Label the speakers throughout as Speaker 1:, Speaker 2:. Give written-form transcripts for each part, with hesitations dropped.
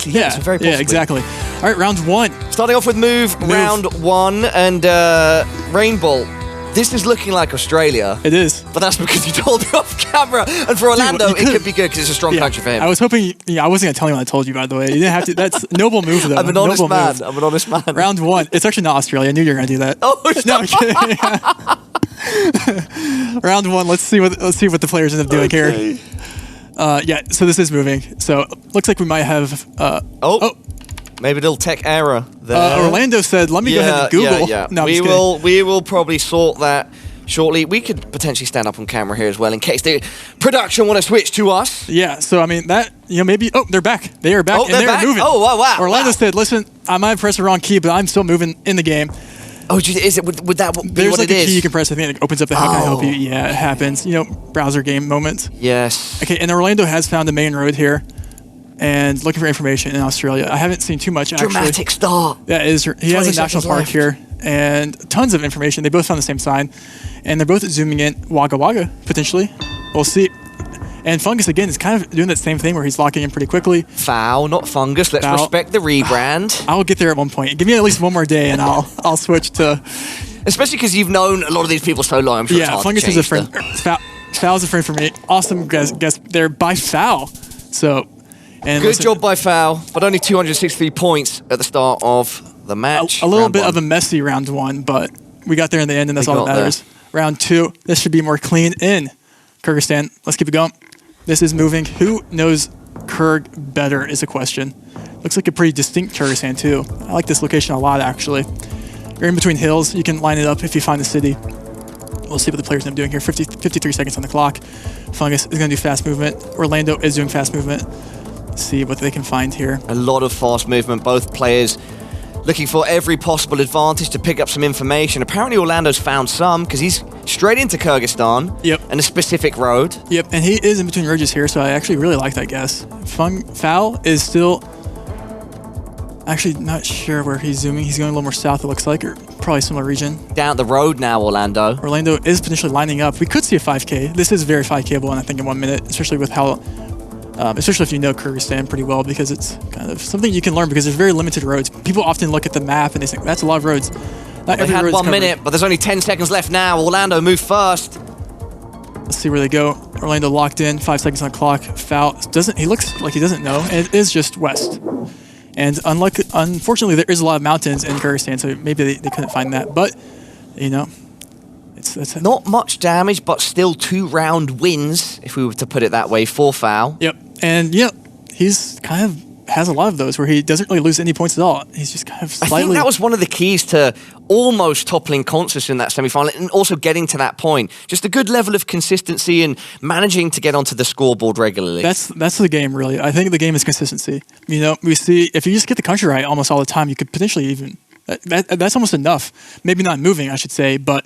Speaker 1: exactly.
Speaker 2: Yeah,
Speaker 1: very possibly.
Speaker 2: yeah, exactly. All right, round one.
Speaker 1: Starting off with move. Round one, and Rainbow. This is looking like Australia.
Speaker 2: It is.
Speaker 1: But that's because you told me off camera. And for Orlando, it could be good because it's a strong country for him.
Speaker 2: I was hoping, I wasn't going to tell you when I told you, by the way. You didn't have to. That's a noble move, though.
Speaker 1: I'm an honest man. I'm an honest man.
Speaker 2: Round one. It's actually not Australia. I knew you were going to do that.
Speaker 1: Oh,
Speaker 2: no, I'm kidding. Round one. Let's see what the players end up doing here. Yeah, so this is moving. So looks like we might have...
Speaker 1: Maybe a little tech error there.
Speaker 2: Orlando said, let me go ahead and Google.
Speaker 1: Yeah.
Speaker 2: No,
Speaker 1: we will probably sort that shortly. We could potentially stand up on camera here as well in case the production want to switch to us.
Speaker 2: Yeah, so I mean, that, maybe... Oh, they're back. They are back, and they're moving.
Speaker 1: Oh, wow.
Speaker 2: Orlando said, listen, I might have pressed the wrong key, but I'm still moving in the game.
Speaker 1: Oh, is it? Would that be
Speaker 2: There's
Speaker 1: what
Speaker 2: like
Speaker 1: it
Speaker 2: a
Speaker 1: is?
Speaker 2: key you can press. I think it opens up the how can I help you. Yeah, it happens. Browser game moment.
Speaker 1: Yes.
Speaker 2: Okay, and Orlando has found the main road here and looking for information in Australia. I haven't seen too much, actually.
Speaker 1: Dramatic start.
Speaker 2: Yeah, he has a national park here and tons of information. They both found the same sign, and they're both zooming in Wagga Wagga, potentially. We'll see. And Fungus, again, is kind of doing that same thing where he's locking in pretty quickly.
Speaker 1: Foul, not Fungus. Let's respect the rebrand.
Speaker 2: I'll get there at one point. Give me at least one more day, and I'll switch to...
Speaker 1: Especially because you've known a lot of these people so long. I'm sure it's hard
Speaker 2: Fungus
Speaker 1: to
Speaker 2: is a friend. Foul is a friend for me. Awesome guess there by Foul. So,
Speaker 1: good job by Foul, but only 263 points at the start of the match.
Speaker 2: A little bit of a messy round one, but we got there in the end, and that's all that matters. Round two, this should be more clean in Kyrgyzstan. Let's keep it going. This is moving. Who knows Kyrg better is a question. Looks like a pretty distinct Kyrgyzstan too. I like this location a lot, actually. You're in between hills. You can line it up if you find the city. We'll see what the players end up doing here. 53 seconds on the clock. Fungus is going to do fast movement. Orlando is doing fast movement. Let's see what they can find here.
Speaker 1: A lot of fast movement. Both players looking for every possible advantage to pick up some information. Apparently Orlando's found some because he's straight into Kyrgyzstan.
Speaker 2: Yep.
Speaker 1: And a specific road.
Speaker 2: Yep, and he is in between ridges here, so I actually really like that guess. Foul is still... Actually, not sure where he's zooming. He's going a little more south, it looks like, or probably similar region.
Speaker 1: Down the road now, Orlando.
Speaker 2: Orlando is potentially lining up. We could see a 5K. This is very 5Kable, and I think in 1 minute, especially with how... especially if you know Kyrgyzstan pretty well, because it's kind of something you can learn because there's very limited roads. People often look at the map and they think, that's a lot of roads.
Speaker 1: They had 1 minute, but there's only 10 seconds left now. Orlando move first.
Speaker 2: Let's see where they go. Orlando locked in, 5 seconds on the clock. Foul he looks like he doesn't know, and it is just west. And unfortunately, there is a lot of mountains in Kyrgyzstan, so maybe they couldn't find that. But, it's
Speaker 1: not much damage, but still 2 round wins, if we were to put it that way, for Foul.
Speaker 2: Yep. And, he's kind of has a lot of those where he doesn't really lose any points at all. He's just kind of slightly...
Speaker 1: I think that was one of the keys to almost toppling Consus in that semi-final and also getting to that point. Just a good level of consistency and managing to get onto the scoreboard regularly.
Speaker 2: That's the game, really. I think the game is consistency. We see if you just get the country right almost all the time, you could potentially even... That's almost enough. Maybe not moving, I should say, but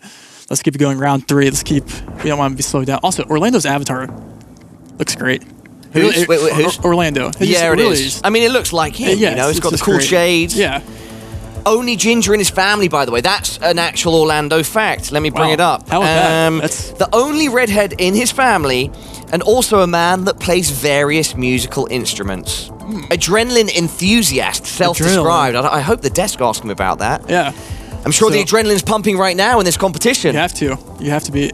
Speaker 2: let's keep it going. Round 3. We don't want to be slowed down. Also, Orlando's avatar looks great.
Speaker 1: Who's
Speaker 2: Orlando.
Speaker 1: It is. I mean, it looks like him. It's got the cool shades.
Speaker 2: Yeah.
Speaker 1: Only ginger in his family, by the way. That's an actual Orlando fact. Let me bring it up.
Speaker 2: How about that? That's
Speaker 1: the only redhead in his family, and also a man that plays various musical instruments. Adrenaline enthusiast, self-described. I hope the desk asked him about that.
Speaker 2: Yeah.
Speaker 1: I'm sure the adrenaline's pumping right now in this competition.
Speaker 2: You have to be.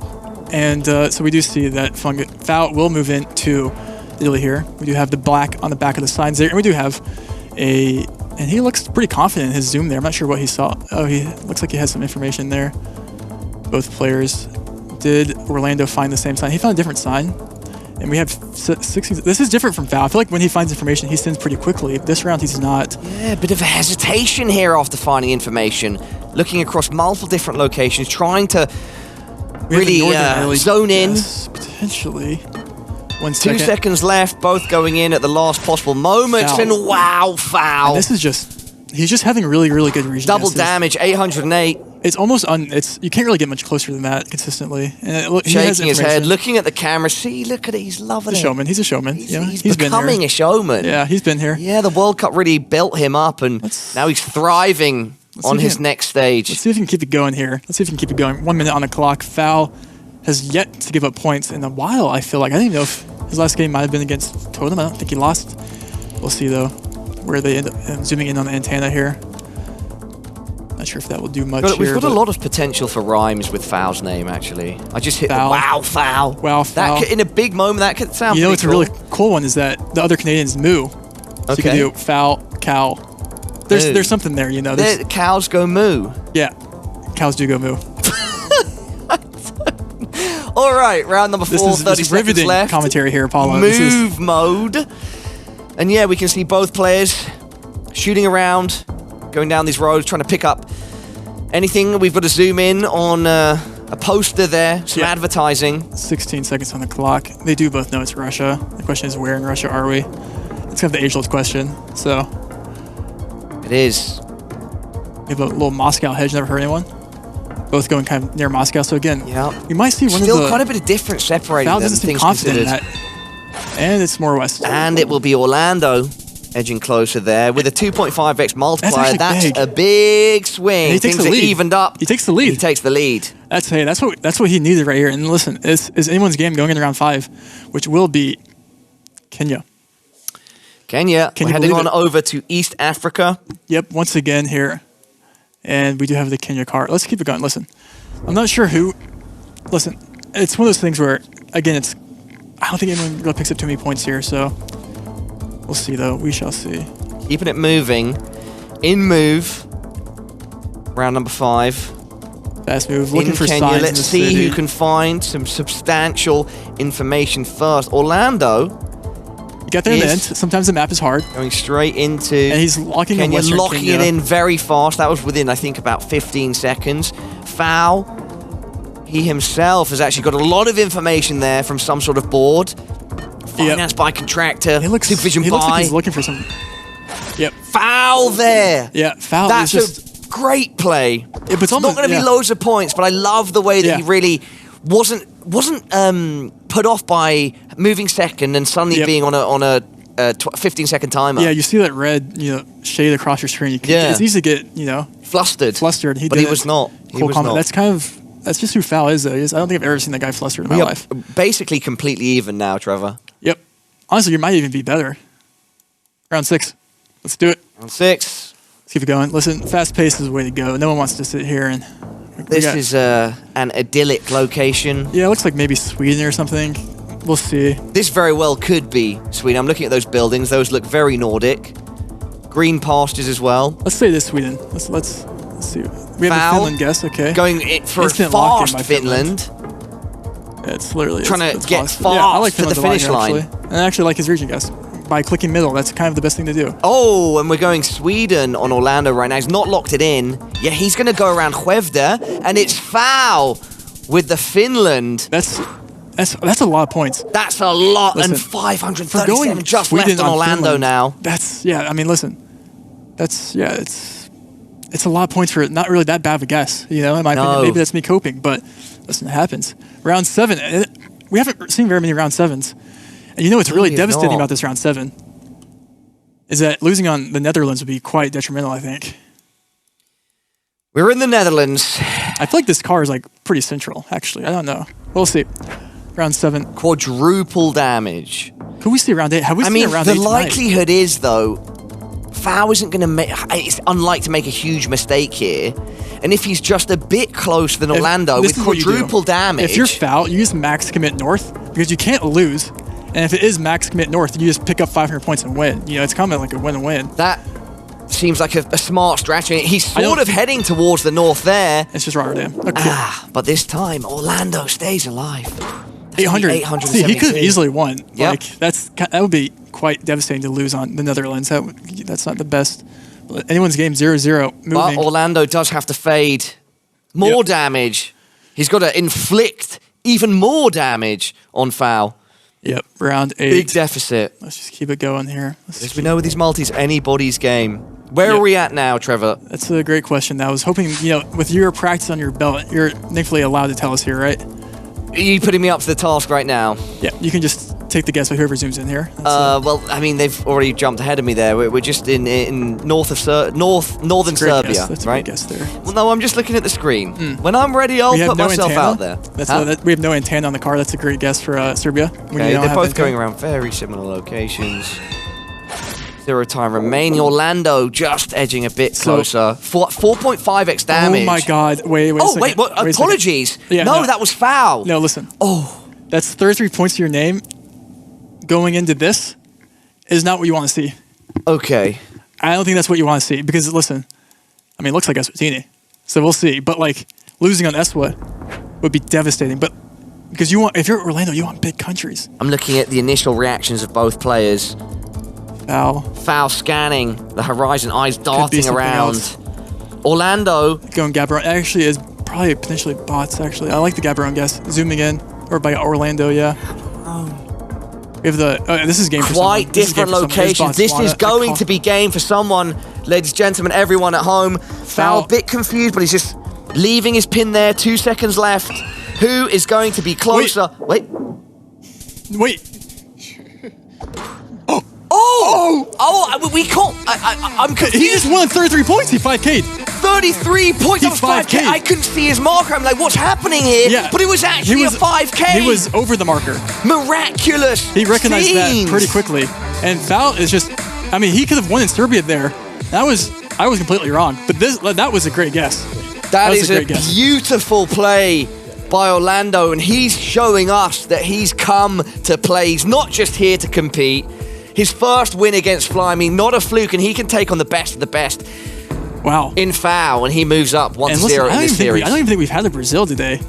Speaker 2: And so we do see that Foul will move into Italy here. We do have the black on the back of the signs there, and we do have and he looks pretty confident in his zoom there. I'm not sure what he saw. Oh, he looks like he has some information there. Both players. Did Orlando find the same sign? He found a different sign. And we have 60. This is different from Foul. I feel like when he finds information, he sends pretty quickly. This round, he's not.
Speaker 1: Yeah, a bit of a hesitation here after finding information. Looking across multiple different locations, trying to really zone in.
Speaker 2: Yes, potentially. 1 second.
Speaker 1: 2 seconds left, both going in at the last possible moments.
Speaker 2: Foul.
Speaker 1: And wow, Foul.
Speaker 2: And this is he's just having really, really good region.
Speaker 1: Double damage, 808.
Speaker 2: It's almost you can't really get much closer than that consistently. And
Speaker 1: shaking his head, looking at the camera. See, look at it, he's loving it.
Speaker 2: He's a showman.
Speaker 1: He's becoming a showman.
Speaker 2: Yeah, he's been here.
Speaker 1: Yeah, the World Cup really built him up, and now he's thriving on his next stage.
Speaker 2: Let's see if he can keep it going here. 1 minute on the clock. Foul has yet to give up points in a while, I feel like. I don't even know if his last game might have been against Totem. I don't think he lost. We'll see, though. where they end up zooming in on the antenna here. Not sure if that will do much here.
Speaker 1: We've got a lot of potential for rhymes with Foul's name, actually. I just hit the wow, Foul.
Speaker 2: Wow, Foul.
Speaker 1: In a big moment, that could sound
Speaker 2: You know what's
Speaker 1: cool.
Speaker 2: a really cool one is that the other Canadians moo. So you can do foul, cow. There's something there, you know.
Speaker 1: Cows go moo.
Speaker 2: Yeah, cows do go moo.
Speaker 1: All right, round number 4, 30 seconds left.
Speaker 2: Commentary here, Apollo.
Speaker 1: Move mode. And yeah, we can see both players shooting around, going down these roads, trying to pick up anything. We've got to zoom in on a poster there, some advertising.
Speaker 2: 16 seconds on the clock. They do both know it's Russia. The question is, where in Russia are we? It's kind of the age-old question, so.
Speaker 1: It is.
Speaker 2: We have a little Moscow hedge, never heard anyone. Both going kind of near Moscow, so again, we might see one
Speaker 1: Still
Speaker 2: of the...
Speaker 1: quite a bit of difference separating them,
Speaker 2: things confident in that. And it's more west.
Speaker 1: And it will be Orlando edging closer there with a 2.5x multiplier. That's a big swing.
Speaker 2: He takes the lead.
Speaker 1: Evened up.
Speaker 2: He takes the lead.
Speaker 1: He takes the lead.
Speaker 2: That's what he needed right here. And listen, is anyone's game going in round 5, which will be Kenya.
Speaker 1: We're heading on over to East Africa.
Speaker 2: Yep, once again here. And we do have the Kenya card. Let's keep it going. Listen, I'm not sure who... Listen, it's one of those things where, again, I don't think anyone really picks up too many points here, so... We'll see, though. We shall see.
Speaker 1: Keeping it moving. In move. Round number 5.
Speaker 2: Fast move. Looking for
Speaker 1: Kenya.
Speaker 2: signs
Speaker 1: Let's
Speaker 2: in the
Speaker 1: see
Speaker 2: city.
Speaker 1: who can find some substantial information first. Orlando...
Speaker 2: You got there in the end. Sometimes the map is hard.
Speaker 1: Going straight into...
Speaker 2: And he's locking in
Speaker 1: Kenya,
Speaker 2: Western
Speaker 1: locking
Speaker 2: Kenya.
Speaker 1: it in very fast. That was within, I think, about 15 seconds. Foul. He himself has actually got a lot of information there from some sort of board. Financed by contractor. Supervision
Speaker 2: he looks
Speaker 1: by.
Speaker 2: like he's looking for some... Yep.
Speaker 1: Foul there.
Speaker 2: Yeah, foul.
Speaker 1: That's
Speaker 2: just
Speaker 1: a great play.
Speaker 2: Yeah, but
Speaker 1: it's not going to be loads of points, but I love the way that he really wasn't put off by moving second and suddenly being on a 15-second timer.
Speaker 2: Yeah, you see that red, shade across your screen. It's easy to get,
Speaker 1: flustered.
Speaker 2: But
Speaker 1: he was not. He was not.
Speaker 2: That's just who Foul is, though. I don't think I've ever seen that guy flustered in my life.
Speaker 1: Basically completely even now, Trevor.
Speaker 2: Yep. Honestly, you might even be better. Round 6. Let's do it.
Speaker 1: Round 6.
Speaker 2: Let's keep it going. Listen, fast pace is the way to go. No one wants to sit here and...
Speaker 1: This is an idyllic location.
Speaker 2: Yeah, it looks like maybe Sweden or something. We'll see.
Speaker 1: This very well could be Sweden. I'm looking at those buildings. Those look very Nordic. Green pastures as well.
Speaker 2: Let's say this Sweden. Let's see. We have a Finland guess, okay.
Speaker 1: Going for a fast Finland.
Speaker 2: Yeah, it's literally...
Speaker 1: Trying to get fast
Speaker 2: I like
Speaker 1: to the finish line.
Speaker 2: And I actually like his region guess. By clicking middle, that's kind of the best thing to do.
Speaker 1: Oh, and we're going Sweden on Orlando right now. He's not locked it in. Yeah, he's going to go around Skövde, and it's Foul with the Finland.
Speaker 2: That's a lot of points.
Speaker 1: That's a lot. Listen, and 537 just Sweden left on Orlando Finland, now.
Speaker 2: I mean, listen. It's a lot of points for not really that bad of a guess, in my opinion. Maybe that's me coping, but listen, it happens. Round 7. We haven't seen very many round 7s. And what's really devastating about this round 7 is that losing on the Netherlands would be quite detrimental, I think.
Speaker 1: We're in the Netherlands.
Speaker 2: I feel like this car is pretty central, actually. I don't know. We'll see. Round 7.
Speaker 1: Quadruple damage.
Speaker 2: Could we see round 8? Have we seen round 8
Speaker 1: the likelihood is, though, Foul isn't going to make... It's unlikely to make a huge mistake here. And if he's just a bit closer than Orlando with quadruple damage...
Speaker 2: If you're Foul, you use max commit north because you can't lose. And if it is max commit north, you just pick up 500 points and win. It's kind of like a win-win.
Speaker 1: That seems like a smart strategy. He's sort of heading towards the north there.
Speaker 2: It's just Rotterdam. Okay.
Speaker 1: But this time, Orlando stays alive.
Speaker 2: 800. See, he could have easily won.
Speaker 1: Yep.
Speaker 2: That would be quite devastating to lose on the Netherlands. That's not the best. Anyone's game 0-0 moving.
Speaker 1: But Orlando does have to fade more damage. He's got to inflict even more damage on Foul.
Speaker 2: Yep, round 8.
Speaker 1: Big deficit.
Speaker 2: Let's just keep it going here.
Speaker 1: As we know with these multis, anybody's game. Where are we at now, Trevor?
Speaker 2: That's a great question. I was hoping, with your practice on your belt, you're thankfully allowed to tell us here, right?
Speaker 1: Are you putting me up to the task right now?
Speaker 2: Yeah, you can just take the guess of whoever zooms in here.
Speaker 1: Well, I mean, they've already jumped ahead of me there. We're just in northern Serbia,
Speaker 2: guess. That's a
Speaker 1: right?
Speaker 2: great guess there.
Speaker 1: Well, no, I'm just looking at the screen. When I'm ready, I'll put myself out there.
Speaker 2: We have no antenna on the car. That's a great guess for Serbia.
Speaker 1: Okay, they're both going around very similar locations. 0 time remaining. Orlando just edging a bit closer. 4.5x damage.
Speaker 2: Oh my God! Wait.
Speaker 1: Oh wait, what? Apologies.
Speaker 2: Yeah,
Speaker 1: no, that was foul.
Speaker 2: No, listen.
Speaker 1: Oh,
Speaker 2: that's 33 points to your name. Going into this is not what you want to see.
Speaker 1: Okay.
Speaker 2: I don't think that's what you want to see because listen, I mean, it looks like Eswatini, so we'll see. But like losing on Eswa would be devastating. But because if you're Orlando, you want big countries.
Speaker 1: I'm looking at the initial reactions of both players. Foul scanning the horizon, eyes darting around.
Speaker 2: Else.
Speaker 1: Orlando
Speaker 2: going Gaborone actually is probably potentially bots. Actually, I like the Gaborone guess. Zooming in or by Orlando, yeah. We have the this is game for someone.
Speaker 1: Quite different locations. This is going to be game for someone, ladies and gentlemen, everyone at home. Foul, a bit confused, but he's just leaving his pin there. 2 seconds left. Who is going to be closer? Wait. We can't. I'm confused.
Speaker 2: He just won 33 points. He 5K'd.
Speaker 1: 33 points. That was 5K. I couldn't see his marker. I'm like, what's happening here?
Speaker 2: Yeah.
Speaker 1: But it was actually a 5K.
Speaker 2: He was over the marker.
Speaker 1: Miraculous.
Speaker 2: He recognized that pretty quickly. And Foul is just, I mean, he could have won in Serbia there. I was completely wrong. But that was a great guess.
Speaker 1: That is a beautiful play by Orlando, and he's showing us that he's come to play. He's not just here to compete. His first win against Flyme, not a fluke, and he can take on the best of the best.
Speaker 2: Wow.
Speaker 1: In Foul, and he moves up 1-0 in this series.
Speaker 2: I don't even think we've had a Brazil today,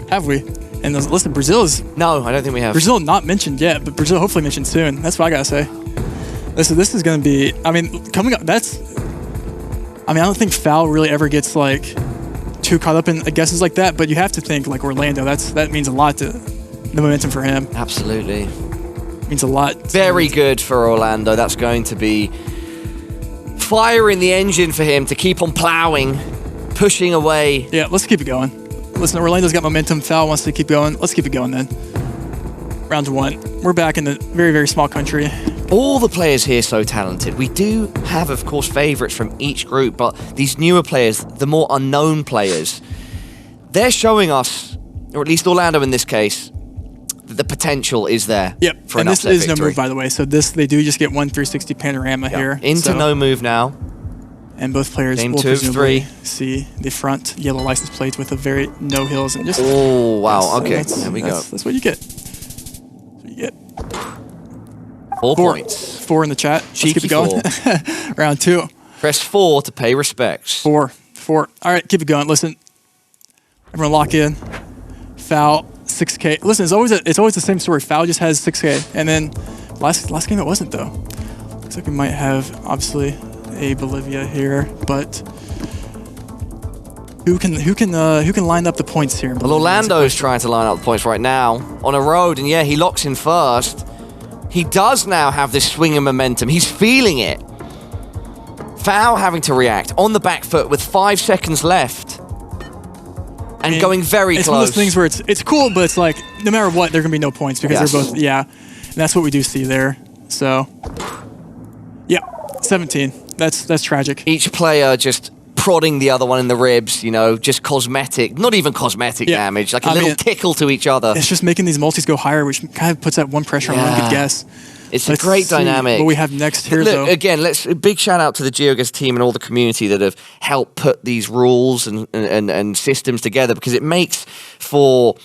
Speaker 2: have we? And listen, Brazil is...
Speaker 1: No, I don't think we have.
Speaker 2: Brazil not mentioned yet, but Brazil hopefully mentioned soon. That's what I gotta say. This is gonna be... I mean, coming up, that's... I mean, I don't think Foul really ever gets, like, too caught up in guesses like that, but you have to think, like, Orlando, that means a lot to the momentum for him.
Speaker 1: Absolutely.
Speaker 2: Means a lot.
Speaker 1: Very good for Orlando. That's going to be fire in the engine for him to keep on plowing, pushing away.
Speaker 2: Yeah, let's keep it going. Listen, Orlando's got momentum. Foul wants to keep going. Let's keep it going then. Round 1. We're back in the very, very small country.
Speaker 1: All the players here so talented. We do have, of course, favorites from each group, but these newer players, the more unknown players, they're showing us, or at least Orlando in this case, the potential is there.
Speaker 2: Yep,
Speaker 1: for
Speaker 2: and this is
Speaker 1: victory.
Speaker 2: no move, by the way. So they do just get 1 360 panorama here.
Speaker 1: Into no move now.
Speaker 2: And both players will presumably see the front yellow license plates with a very no hills and just.
Speaker 1: Oh wow! Okay, there we go.
Speaker 2: That's what you get. That's what you get.
Speaker 1: 4 points.
Speaker 2: 4 in the chat.
Speaker 1: Cheeky
Speaker 2: Let's keep it going. Round 2.
Speaker 1: Press 4 to pay respects.
Speaker 2: 4. All right, keep it going. Listen, everyone lock in. Foul. 6K. Listen, it's always the same story. Foul just has 6K, and then last game it wasn't though. Looks like we might have obviously a Bolivia here, but who can line up the points here?
Speaker 1: Well, Orlando's trying to line up the points right now on a road, and yeah, he locks in first. He does now have this swing of momentum. He's feeling it. Foul having to react on the back foot with 5 seconds left. And going very close.
Speaker 2: It's one of those things where it's cool, but it's like, no matter what, there are going to be no points because they're both, and that's what we do see there. So, yeah, 17. That's tragic.
Speaker 1: Each player just prodding the other one in the ribs, just cosmetic, not even cosmetic damage, like a little tickle to each other.
Speaker 2: It's just making these multis go higher, which kind of puts that one pressure on one good guess.
Speaker 1: It's a great dynamic.
Speaker 2: What we have next here,
Speaker 1: look,
Speaker 2: though.
Speaker 1: Again, a big shout out to the Geoguessr team and all the community that have helped put these rules and systems together, because it makes for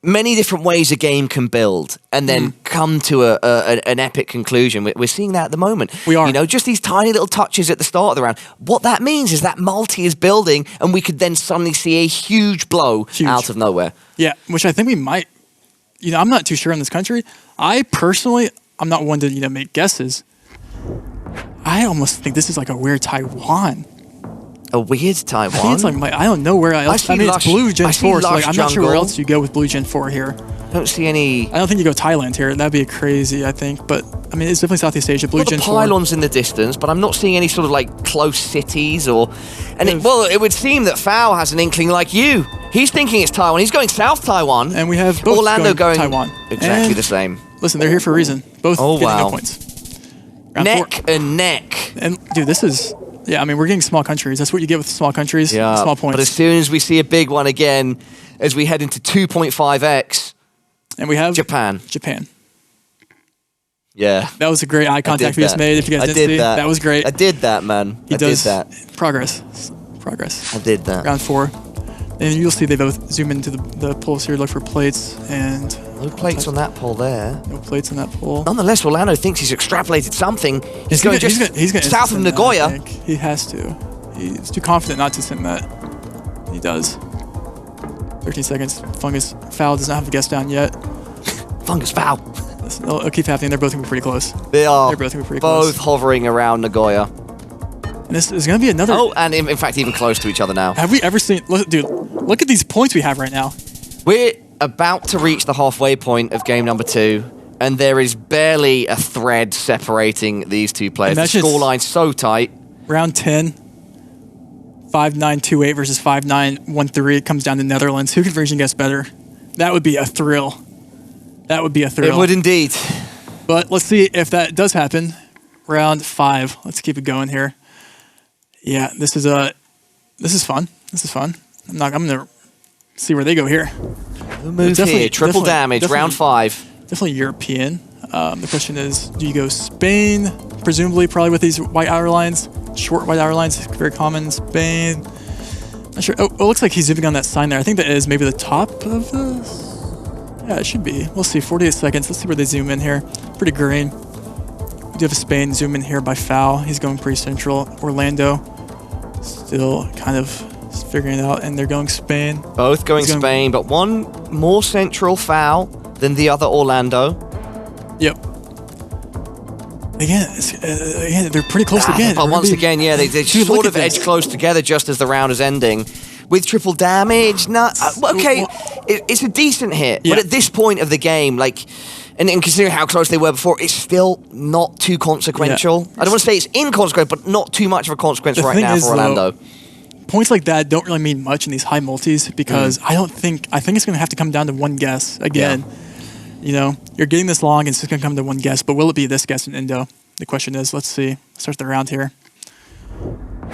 Speaker 1: many different ways a game can build and then come to an epic conclusion. We're seeing that at the moment.
Speaker 2: We are.
Speaker 1: Just these tiny little touches at the start of the round. What that means is that multi is building, and we could then suddenly see a huge blow out of nowhere.
Speaker 2: Yeah, which I think we might. I'm not too sure in this country. I'm not one to make guesses. I almost think this is like a weird Taiwan.
Speaker 1: A weird Taiwan?
Speaker 2: I think it's like, I don't know where else. I mean, it's blue Gen 4, so I'm not sure where else you go with blue Gen 4 here.
Speaker 1: I don't see any...
Speaker 2: I don't think you go Thailand here. That'd be crazy, I think. But, I mean, it's definitely Southeast Asia, blue Gen 4.
Speaker 1: The pylons in the distance, but I'm not seeing any sort of, close cities or... And it would seem that Foul has an inkling like you. He's thinking it's Taiwan. He's going South Taiwan.
Speaker 2: And we have both
Speaker 1: Orlando going
Speaker 2: Taiwan.
Speaker 1: Exactly the same.
Speaker 2: Listen, they're here for a reason. Both getting no points.
Speaker 1: Neck and neck.
Speaker 2: And, dude, this is... Yeah, I mean, we're getting small countries. That's what you get with small countries.
Speaker 1: Yeah,
Speaker 2: small points.
Speaker 1: But as soon as we see a big one again, as we head into 2.5x,
Speaker 2: and we have
Speaker 1: Japan. Yeah.
Speaker 2: That was a great eye contact we just made. If you guys didn't see, that was great.
Speaker 1: I did that, man.
Speaker 2: He
Speaker 1: did that.
Speaker 2: Progress.
Speaker 1: I did that.
Speaker 2: Round 4. And you'll see they both zoom into the poles here, look for plates, and...
Speaker 1: No plates on that pole there.
Speaker 2: No plates on that pole.
Speaker 1: Nonetheless, Orlando thinks he's extrapolated something. He's going south of Nagoya.
Speaker 2: I think. He has to. He's too confident not to sim that. He does. 13 seconds. Fungus foul does not have a guess down yet.
Speaker 1: Fungus foul.
Speaker 2: It'll keep happening. They're both going to be pretty close.
Speaker 1: They are.
Speaker 2: They're both going to be pretty close.
Speaker 1: Both hovering around Nagoya.
Speaker 2: And this is going to be another...
Speaker 1: Oh, and in fact, even close to each other now.
Speaker 2: Have we ever seen... Dude, look at these points we have right now.
Speaker 1: We're about to reach the halfway point of game number 2, and there is barely a thread separating these two players. The scoreline's so tight.
Speaker 2: Round 10, 5-9-2-8 versus 5-9-1-3. It comes down to Netherlands. Who can version guess better? That would be a thrill. That would be a thrill.
Speaker 1: It would indeed.
Speaker 2: But let's see if that does happen. Round 5. Let's keep it going here. Yeah, this is fun. This is fun. I'm gonna see where they go here.
Speaker 1: Move here. Triple damage. Round 5.
Speaker 2: Definitely European. The question is, do you go Spain? Presumably, probably with these white outer lines. Short white outer lines, very common. Spain. Not sure. Oh, it looks like he's zooming on that sign there. I think that is maybe the top of this. Yeah, it should be. We'll see. 48 seconds. Let's see where they zoom in here. Pretty green. We do have Spain zoom in here by foul. He's going pretty central. Orlando still kind of figuring it out, and they're going Spain.
Speaker 1: Both going Spain, but one more central foul than the other Orlando.
Speaker 2: Yep. Again, they're pretty close again.
Speaker 1: But once again, yeah, they sort of edge close together just as the round is ending. With triple damage, it's a decent hit. Yeah. But at this point of the game, and considering how close they were before, it's still not too consequential. Yeah. I don't want to say it's inconsequential, but not too much of a consequence right now for Orlando.
Speaker 2: Points like that don't really mean much in these high multis because I think it's going to have to come down to one guess again. Yeah. You know, you're getting this long, and it's just going to come to one guess. But will it be this guess in Indo? The question is, let's see. Start the round here.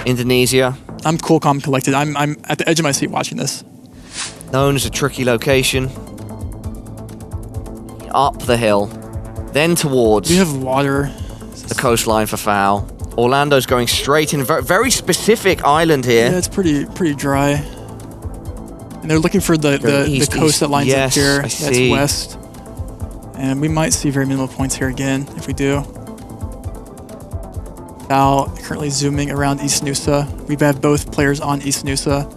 Speaker 1: Indonesia.
Speaker 2: I'm cool, calm, collected. I'm at the edge of my seat watching this.
Speaker 1: Known as a tricky location. Up the hill, then towards.
Speaker 2: We have water.
Speaker 1: The coastline for foul. Orlando's going straight in. Very specific island here.
Speaker 2: Yeah, it's pretty dry. And they're looking for the coast that lines up here. That's west. And we might see very minimal points here again if we do. Foul currently zooming around East Nusa. We have both players on East Nusa.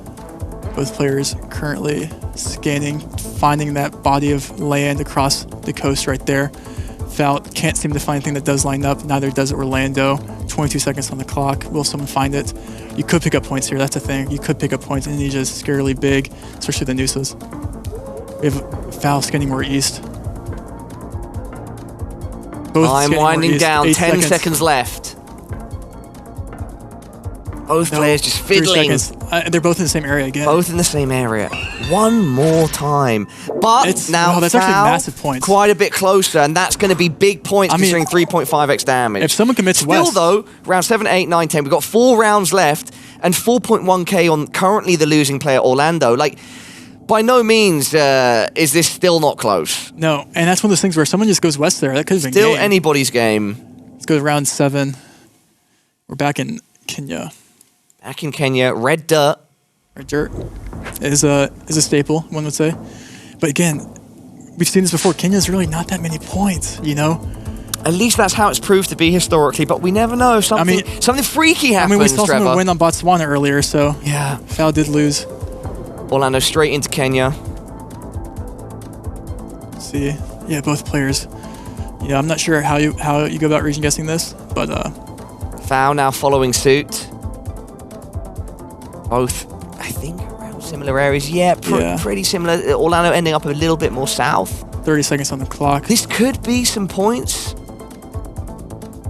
Speaker 2: Both players currently scanning, finding that body of land across the coast right there. Foul can't seem to find anything that does line up. Neither does Orlando. 22 seconds on the clock. Will someone find it? You could pick up points here. That's the thing. You could pick up points. Indonesia's scarily big, especially the Nusas. We have Foul scanning more east.
Speaker 1: I'm winding down. 10 seconds left. Both players just fiddling.
Speaker 2: They're both in the same area again.
Speaker 1: Both in the same area. One more time. But now
Speaker 2: that's actually massive points.
Speaker 1: Quite a bit closer, and that's going to be big points considering 3.5x damage.
Speaker 2: If someone commits
Speaker 1: Still, though, round 7, 8, 9, 10, we've got 4 rounds left, and 4.1k on currently the losing player, Orlando. By no means is this still not close.
Speaker 2: No, and that's one of those things where someone just goes west there. That could have been
Speaker 1: still anybody's game.
Speaker 2: Let's go to round 7. We're back in Kenya.
Speaker 1: Back in Kenya, red dirt.
Speaker 2: Red dirt is a staple, one would say. But again, we've seen this before. Kenya's really not that many points, you know?
Speaker 1: At least that's how it's proved to be historically, but we never know. Something freaky happens,
Speaker 2: we saw someone win on Botswana earlier, so
Speaker 1: yeah.
Speaker 2: Foul did lose.
Speaker 1: Orlando straight into Kenya.
Speaker 2: Let's see. Yeah, both players. Yeah, I'm not sure how you go about region guessing this, but
Speaker 1: Foul now following suit. Both, I think, around similar areas. Yeah, pretty similar. Orlando ending up a little bit more south.
Speaker 2: 30 seconds on the clock.
Speaker 1: This could be some points.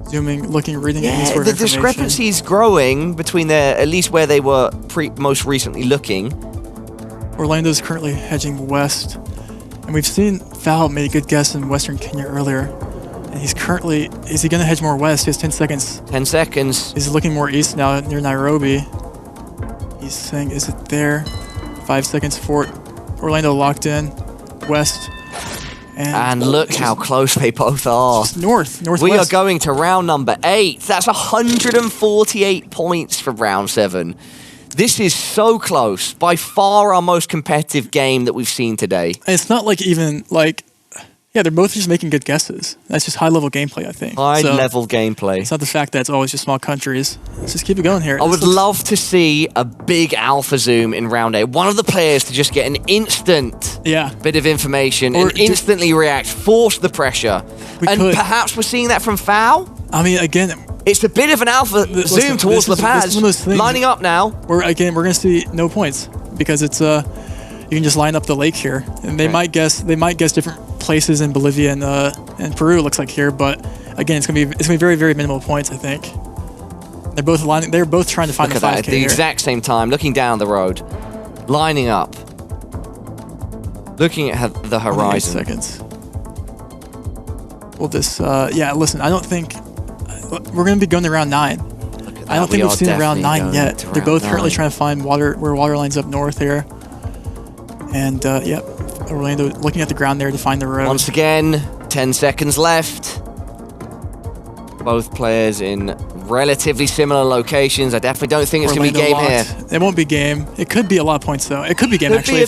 Speaker 2: Zooming, looking, reading.
Speaker 1: Yeah, the discrepancy is growing between at least where they were most recently looking.
Speaker 2: Orlando's currently hedging west, and we've seen Foul made a good guess in Western Kenya earlier. And he's currently, is he going to hedge more west? He has 10 seconds.
Speaker 1: 10 seconds.
Speaker 2: He's looking more east now near Nairobi. He's saying, is it there? 5 seconds for Orlando locked in. West.
Speaker 1: And look how close they both are.
Speaker 2: Northwest.
Speaker 1: We are going to round number 8. That's 148 points for round 7. This is so close. By far our most competitive game that we've seen today.
Speaker 2: And it's not like even like, yeah, they're both just making good guesses. That's just high-level gameplay, I think.
Speaker 1: High-level gameplay.
Speaker 2: It's not the fact that it's always just small countries. Let's just keep it going here.
Speaker 1: I would love to see a big alpha zoom in round 8. One of the players to just get an instant bit of information and instantly react, force the pressure. Perhaps we're seeing that from Foul.
Speaker 2: I mean, again,
Speaker 1: it's a bit of an alpha zoom towards the pads. Lining up now.
Speaker 2: We're going to see no points because it's you can just line up the lake here, and they might guess different places in Bolivia and Peru. It looks like here, but again, it's gonna be very, very minimal points. I think they're both trying to find the 5K
Speaker 1: at the exact same time, looking down the road, lining up, looking at the horizon.
Speaker 2: 8 seconds. Well, this listen, I don't think we're gonna be going to round 9. I don't think we've seen round 9 yet. They're both currently trying to find where water lines up north here, and Orlando looking at the ground there to find the road.
Speaker 1: Once again, 10 seconds left. Both players in relatively similar locations. I definitely don't think it's going to be game here.
Speaker 2: It won't be game. It could be a lot of points, though. It could be game, actually.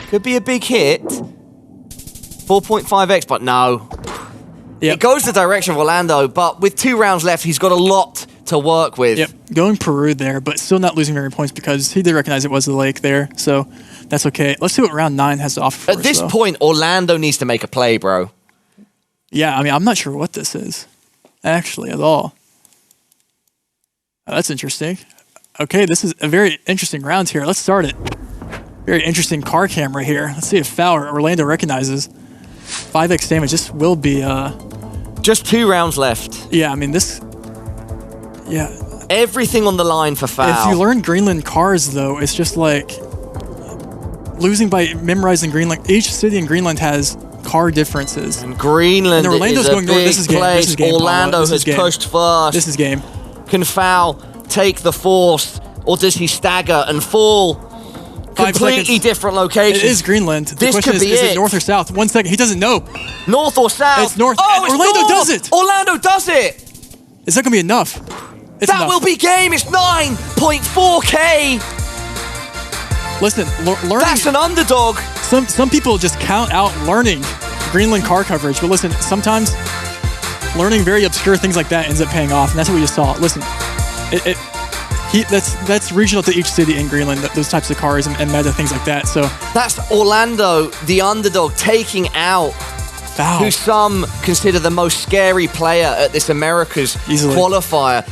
Speaker 1: Could be a big hit. 4.5x, but no. It goes the direction of Orlando, but with 2 rounds left, he's got a lot to work with.
Speaker 2: Yep, going Peru there, but still not losing very many points because he did recognize it was the lake there, so that's okay. Let's see what round 9 has to offer for us.
Speaker 1: At this point, Orlando needs to make a play, bro.
Speaker 2: Yeah, I mean, I'm not sure what this is, actually, at all. Oh, that's interesting. Okay, this is a very interesting round here. Let's start it. Very interesting car camera here. Let's see if Fowler Orlando recognizes. 5x damage. This will be
Speaker 1: just 2 rounds left.
Speaker 2: Yeah, I mean this. Yeah.
Speaker 1: Everything on the line for Foul.
Speaker 2: If you learn Greenland cars, though, it's just like losing by memorizing Greenland. Each city in Greenland has car differences.
Speaker 1: And Greenland
Speaker 2: and Orlando's
Speaker 1: is
Speaker 2: going north. This is game.
Speaker 1: Place.
Speaker 2: This is game.
Speaker 1: Orlando has pushed first.
Speaker 2: This is game.
Speaker 1: Can Foul take the force, or does he stagger and fall? Completely different locations.
Speaker 2: It is Greenland. The
Speaker 1: this could be
Speaker 2: is it north or south? 1 second. He doesn't know.
Speaker 1: North or south?
Speaker 2: It's north.
Speaker 1: Oh, it's
Speaker 2: Orlando
Speaker 1: north.
Speaker 2: does it.
Speaker 1: Orlando does it.
Speaker 2: Is that going to be enough? It's
Speaker 1: that
Speaker 2: enough.
Speaker 1: will be game. It's 9.4K.
Speaker 2: Listen, learning.
Speaker 1: That's an underdog.
Speaker 2: Some people just count out learning Greenland car coverage, but listen, sometimes learning very obscure things like that ends up paying off, and that's what we just saw. Listen, that's regional to each city in Greenland, those types of cars and meta things like that. So
Speaker 1: that's Orlando, the underdog, taking out
Speaker 2: Foul,
Speaker 1: who some consider the most scary player at this America's qualifier.